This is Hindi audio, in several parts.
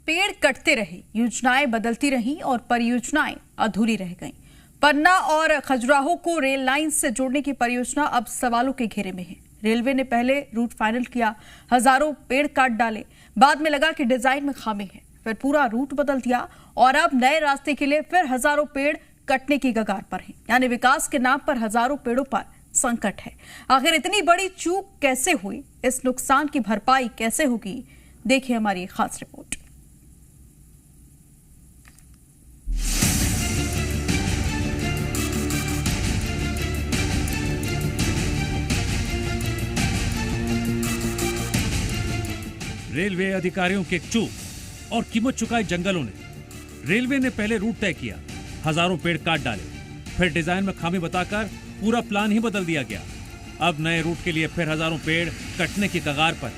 पेड़ कटते रहे, योजनाएं बदलती रहीं और परियोजनाएं अधूरी रह गईं। पन्ना और खजुराहो को रेल लाइन से जोड़ने की परियोजना अब सवालों के घेरे में है। रेलवे ने पहले रूट फाइनल किया, हजारों पेड़ काट डाले, बाद में लगा कि डिजाइन में खामी है, फिर पूरा रूट बदल दिया और अब नए रास्ते के लिए फिर हजारों पेड़ कटने की कगार पर हैं। यानी विकास के नाम पर हजारों पेड़ों पर संकट है। आखिर इतनी बड़ी चूक कैसे हुई, इस नुकसान की भरपाई कैसे होगी, देखिए हमारी खास रिपोर्ट। रेलवे अधिकारियों के चूक और कीमत चुकाए जंगलों ने। रेलवे ने पहले रूट तय किया, हजारों पेड़ काट डाले, फिर डिजाइन में खामी बताकर पूरा प्लान ही बदल दिया गया। अब नए रूट के लिए फिर हजारों पेड़ कटने की कगार पर।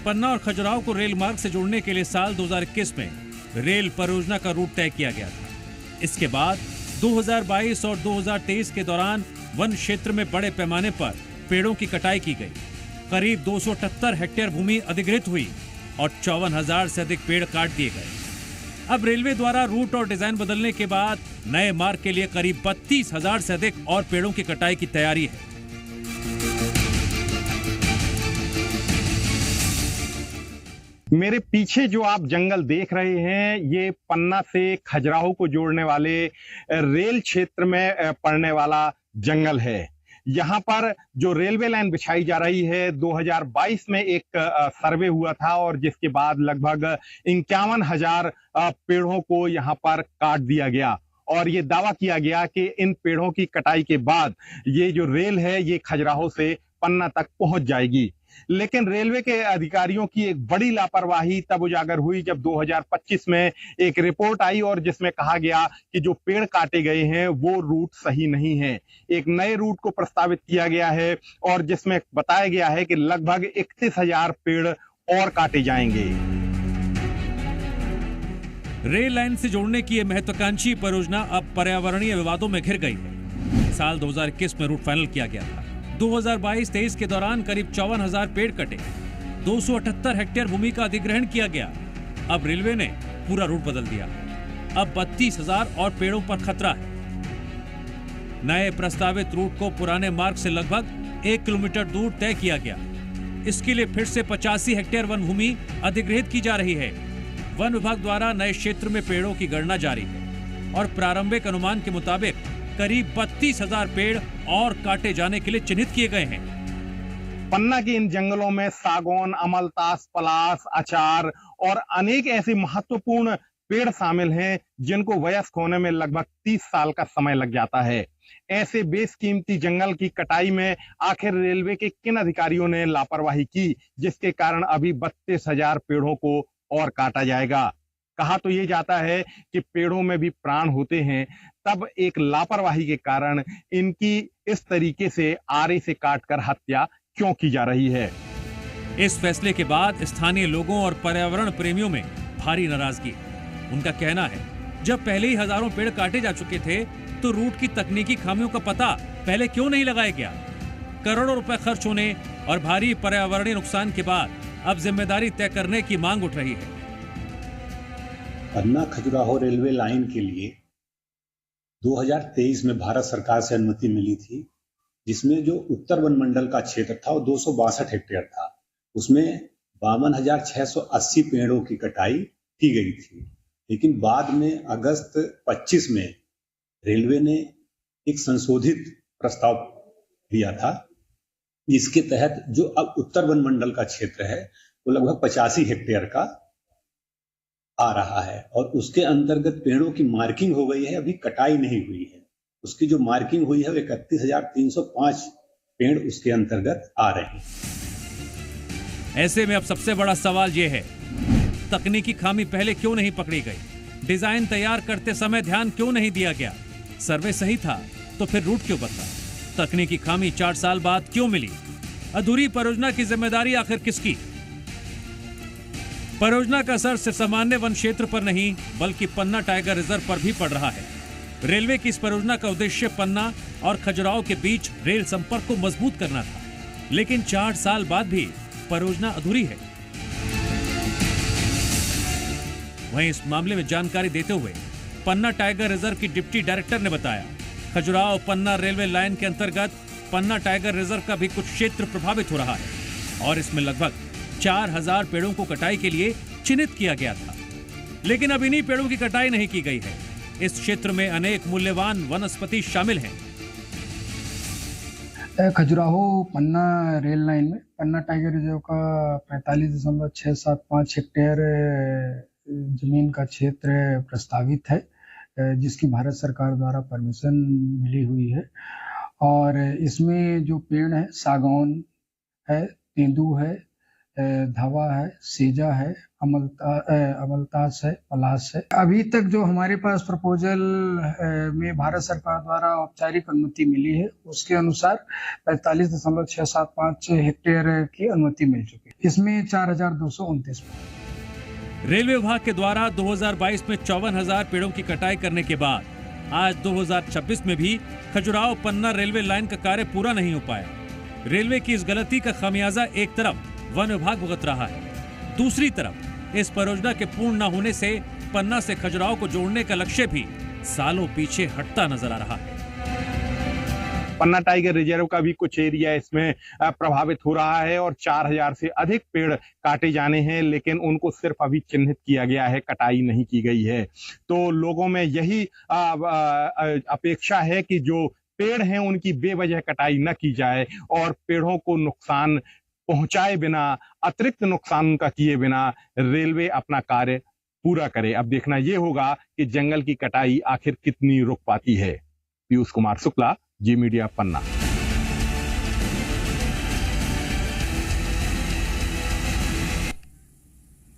पन्ना और खजुराहो को रेल मार्ग से जोड़ने के लिए साल 2021 में रेल परियोजना का रूट तय किया गया था। इसके बाद 2022 और 2023 के दौरान वन क्षेत्र में बड़े पैमाने पर पेड़ों की कटाई की गई। करीब 278 हेक्टेयर भूमि अधिग्रहित हुई और 54,000 से अधिक पेड़ काट दिए गए। अब रेलवे द्वारा रूट और डिजाइन बदलने के बाद नए मार्ग के लिए करीब 32,000 से अधिक और पेड़ों की कटाई की तैयारी है। मेरे पीछे जो आप जंगल देख रहे हैं, ये पन्ना से खजुराहो को जोड़ने वाले रेल क्षेत्र में पड़ने वाला जंगल है। यहाँ पर जो रेलवे लाइन बिछाई जा रही है, 2022 में एक सर्वे हुआ था और जिसके बाद लगभग 51,000 पेड़ों को यहाँ पर काट दिया गया और ये दावा किया गया कि इन पेड़ों की कटाई के बाद ये जो रेल है ये खजुराहो से पन्ना तक पहुंच जाएगी। लेकिन रेलवे के अधिकारियों की एक बड़ी लापरवाही तब उजागर हुई जब 2025 में एक रिपोर्ट आई और जिसमें कहा गया कि जो पेड़ काटे गए हैं वो रूट सही नहीं है। एक नए रूट को प्रस्तावित किया गया है और जिसमें बताया गया है कि लगभग 31,000 पेड़ और काटे जाएंगे। रेल लाइन से जोड़ने की यह महत्वाकांक्षी परियोजना अब पर्यावरणीय विवादों में घिर गई है। साल 2021 में रूट फाइनल किया गया था। 2022-23 के दौरान करीब 54,000 पेड़ कटे, 278 हेक्टेयर भूमि का अधिग्रहण किया गया। अब रेलवे ने पूरा रूट बदल दिया। अब 32,000 और पेड़ों पर खतरा है। नए प्रस्तावित रूट को पुराने मार्ग से लगभग 1 किलोमीटर दूर तय किया गया। इसके लिए फिर से 85 हेक्टेयर वन भूमि अधिग्रहित की जा रही है। वन विभाग द्वारा नए क्षेत्र में पेड़ों की गणना जारी है और प्रारंभिक अनुमान के मुताबिक करीब 32,000 पेड़ और काटे जाने के लिए चिन्हित किए गए हैं। पन्ना के इन जंगलों में सागौन, अमलतास, पलास, अचार और अनेक ऐसे महत्वपूर्ण पेड़ शामिल हैं जिनको वयस्क होने में लगभग 30 साल का समय लग जाता है। ऐसे बेशकीमती जंगल की कटाई में आखिर रेलवे के किन अधिकारियों ने लापरवाही की, जिसके कारण अभी 32,000 पेड़ों को और काटा जाएगा। कहा तो ये जाता है कि पेड़ों में भी प्राण होते हैं, तब एक लापरवाही के कारण इनकी इस तरीके से आरे से काटकर हत्या क्यों की जा रही है। इस फैसले के बाद स्थानीय लोगों और पर्यावरण प्रेमियों में भारी नाराजगी। उनका कहना है, जब पहले ही हजारों पेड़ काटे जा चुके थे तो रूट की तकनीकी खामियों का पता पहले क्यों नहीं लगाया गया। करोड़ों रुपए खर्च होने और भारी पर्यावरणीय नुकसान के बाद अब जिम्मेदारी तय करने की मांग उठ रही है। पन्ना खजुराहो रेलवे लाइन के लिए 2023 में भारत सरकार से अनुमति मिली थी, जिसमें जो उत्तर वन मंडल का क्षेत्र था वो 262 हेक्टेयर था। उसमें 52,680 पेड़ों की कटाई की गई थी। लेकिन बाद में अगस्त 25 में रेलवे ने एक संशोधित प्रस्ताव दिया था, जिसके तहत जो अब उत्तर वन मंडल का क्षेत्र है वो लगभग 85 हेक्टेयर का आ रहा है और उसके अंतर्गत पेड़ों की मार्किंग हो गई है, अभी कटाई नहीं हुई है। उसकी जो मार्किंग हुई है वो 31,305 पेड़ उसके अंतर्गत आ रहे हैं। ऐसे में अब सबसे बड़ा सवाल ये है, तकनीकी खामी पहले क्यों नहीं पकड़ी गई? डिजाइन तैयार करते समय ध्यान क्यों नहीं दिया गया? सर्वे सही था तो फिर रूट क्यों बदला? तकनीकी खामी 4 साल बाद क्यों मिली? अधूरी परियोजना की जिम्मेदारी आखिर किसकी? परियोजना का असर सिर्फ सामान्य वन क्षेत्र पर नहीं बल्कि पन्ना टाइगर रिजर्व पर भी पड़ रहा है। रेलवे की इस परियोजना का उद्देश्य पन्ना और खजुराहो के बीच रेल संपर्क को मजबूत करना था, लेकिन 4 साल बाद भी परियोजना अधूरी है। वहीं इस मामले में जानकारी देते हुए पन्ना टाइगर रिजर्व की डिप्टी डायरेक्टर ने बताया, खजुराहो पन्ना रेलवे लाइन के अंतर्गत पन्ना टाइगर रिजर्व का भी कुछ क्षेत्र प्रभावित हो रहा है और इसमें लगभग 4000 पेड़ों को कटाई के लिए चिन्हित किया गया था, लेकिन अब इन्हीं पेड़ों की कटाई नहीं की गई है। इस क्षेत्र में अनेक मूल्यवान वनस्पति शामिल हैं। खजुराहो पन्ना रेल लाइन में पन्ना टाइगर रिजर्व का 45.675 हेक्टेयर जमीन का क्षेत्र प्रस्तावित है, जिसकी भारत सरकार द्वारा परमिशन मिली हुई है। और इसमें जो पेड़ है, सागौन है, तेंदू है, धावा है, सेजा है, अमलतास है, पलास है। अभी तक जो हमारे पास प्रपोजल में भारत सरकार द्वारा औपचारिक अनुमति मिली है, उसके अनुसार 45.675 हेक्टेयर की अनुमति मिल चुकी है। इसमें 4229 रेलवे विभाग के द्वारा 2022 में 54,000 पेड़ों की कटाई करने के बाद आज 2026 में भी खजुराहो पन्ना रेलवे लाइन का कार्य पूरा नहीं हो पाया। रेलवे की इस गलती का खामियाजा एक तरफ वन विभाग भुगत रहा है, दूसरी तरफ इस परियोजना के पूर्ण न होने से पन्ना से खजुराहो को जोड़ने का लक्ष्य भी सालों पीछे हटता नजर आ रहा है। पन्ना टाइगर रिजर्व का भी कुछ एरिया इसमें प्रभावित हो रहा है और 4000 से अधिक पेड़ काटे जाने हैं, लेकिन उनको सिर्फ अभी चिन्हित किया गया है, कटाई नहीं की गई है। तो लोगों में यही अपेक्षा है कि जो पेड़ हैं उनकी बेवजह कटाई न की जाए और पेड़ों को नुकसान पहुंचाए बिना, अतिरिक्त नुकसान उनका किए बिना रेलवे अपना कार्य पूरा करे। अब देखना यह होगा कि जंगल की कटाई आखिर कितनी रुक पाती है। पीयूष कुमार शुक्ला, जी मीडिया, पन्ना।